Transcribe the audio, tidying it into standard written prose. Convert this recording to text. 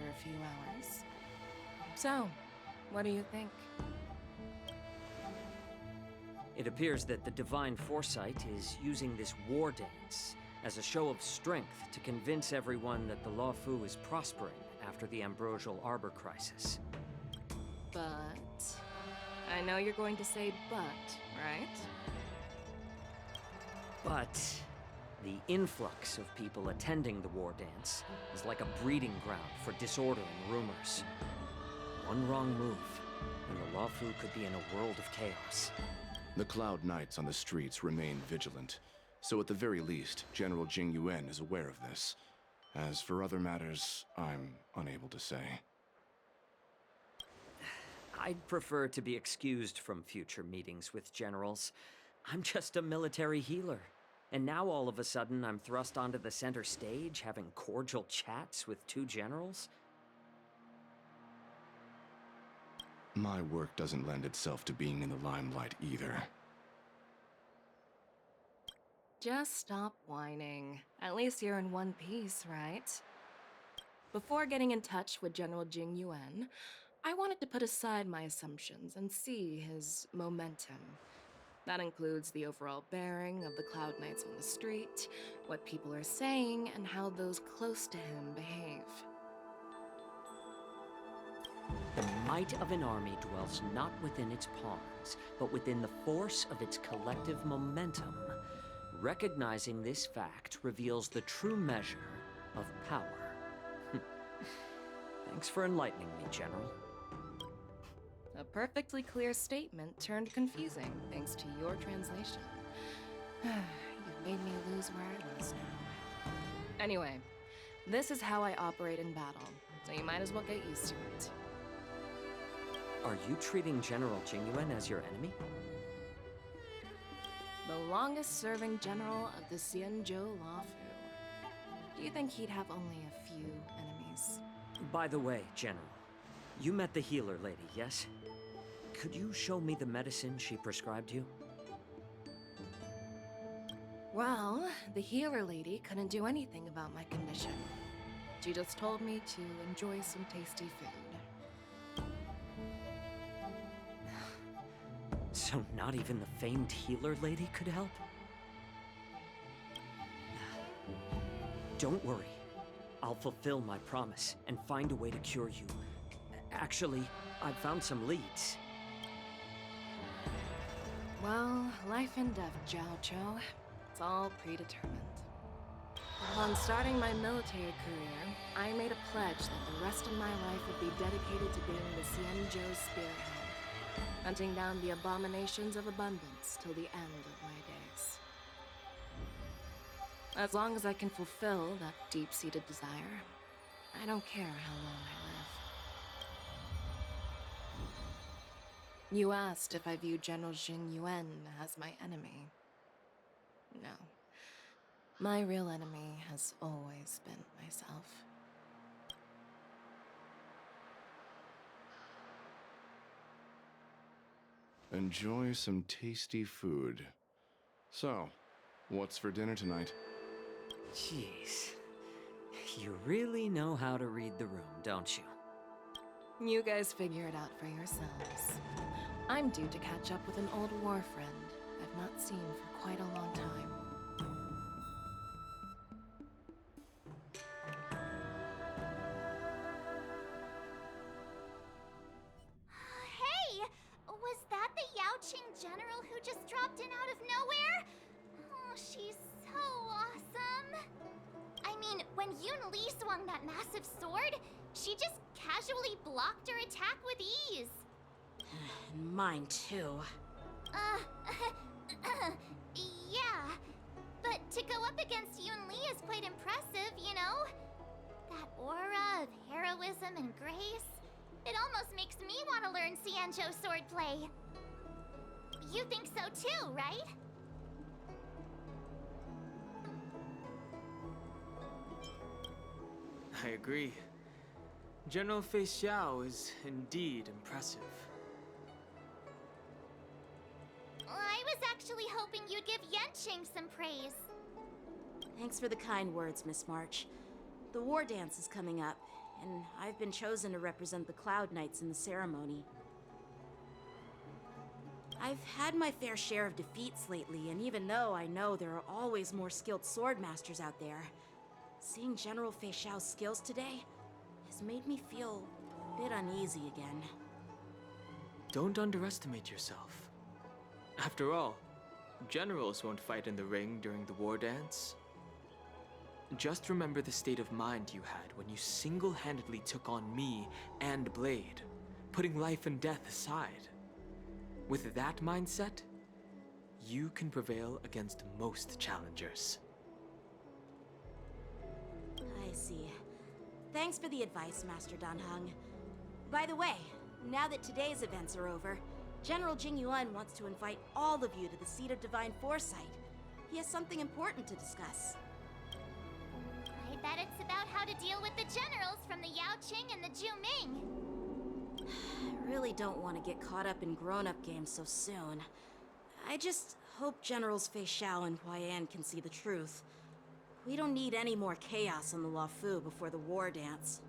a few hours. So, what do you think? It appears that the Divine Foresight is using this war dance as a show of strength to convince everyone that the Luofu is prospering after the Ambrosial Arbor crisis. But... I know you're going to say but, right? But the influx of people attending the war dance is like a breeding ground for disorder and rumors. One wrong move, and the Luofu could be in a world of chaos. The Cloud Knights on the streets remain vigilant, so at the very least, General Jing Yuan is aware of this. As for other matters, I'm unable to say. I'd prefer to be excused from future meetings with generals. I'm just a military healer. And now all of a sudden I'm thrust onto the center stage having cordial chats with two generals? My work doesn't lend itself to being in the limelight either. Just stop whining. At least you're in one piece, right? Before getting in touch with General Jing Yuan, I wanted to put aside my assumptions and see his momentum. That includes the overall bearing of the Cloud Knights on the street, what people are saying, and how those close to him behave. The might of an army dwells not within its pawns, but within the force of its collective momentum. Recognizing this fact reveals the true measure of power. Thanks for enlightening me, General. A perfectly clear statement turned confusing thanks to your translation. You've made me lose where I was now. Anyway, this is how I operate in battle, so you might as well get used to it. Are you treating General Jing Yuan as your enemy? The longest-serving general of the Xianzhou Luofu. Do you think he'd have only a few enemies? By the way, General, you met the healer lady, yes? Could you show me the medicine she prescribed you? Well, the healer lady couldn't do anything about my condition. She just told me to enjoy some tasty food. So not even the famed healer lady could help? Don't worry. I'll fulfill my promise and find a way to cure you. Actually, I've found some leads. Well, life and death, Jiao Cho. It's all predetermined. Upon starting my military career, I made a pledge that the rest of my life would be dedicated to being the Xianzhou spearhead, hunting down the abominations of abundance till the end of my days. As long as I can fulfill that deep-seated desire, I don't care how long I live. You asked if I view General Jing Yuan as my enemy. No. My real enemy has always been myself. Enjoy some tasty food. So, what's for dinner tonight? Jeez. You really know how to read the room, don't you? You guys figure it out for yourselves. I'm due to catch up with an old war friend I've not seen for quite a long time. Hey! Was that the Yaoqing general who just dropped in out of nowhere? Oh, she's so awesome! I mean, when Yun Li swung that massive sword, she just casually blocked her attack with ease. Mine too. Yeah. But to go up against Yun Li is quite impressive, you know? That aura of heroism and grace. It almost makes me want to learn Xianzhou swordplay. You think so too, right? I agree. General Fei Xiao is indeed impressive. I was actually hoping you'd give Yanqing some praise. Thanks for the kind words, Miss March. The war dance is coming up, and I've been chosen to represent the Cloud Knights in the ceremony. I've had my fair share of defeats lately, and even though I know there are always more skilled sword masters out there, seeing General Fei Xiao's skills today has made me feel a bit uneasy again. Don't underestimate yourself. After all, generals won't fight in the ring during the war dance. Just remember the state of mind you had when you single-handedly took on me and Blade, putting life and death aside. With that mindset, you can prevail against most challengers. I see. Thanks for the advice, Master Dan Heng. By the way, now that today's events are over, General Jing Yuan wants to invite all of you to the Seat of Divine Foresight. He has something important to discuss. I bet it's about how to deal with the generals from the Yaoqing and the Juming. I really don't want to get caught up in grown-up games so soon. I just hope Generals Fei Xiao and Huaiyan can see the truth. We don't need any more chaos on the Luofu before the war dance.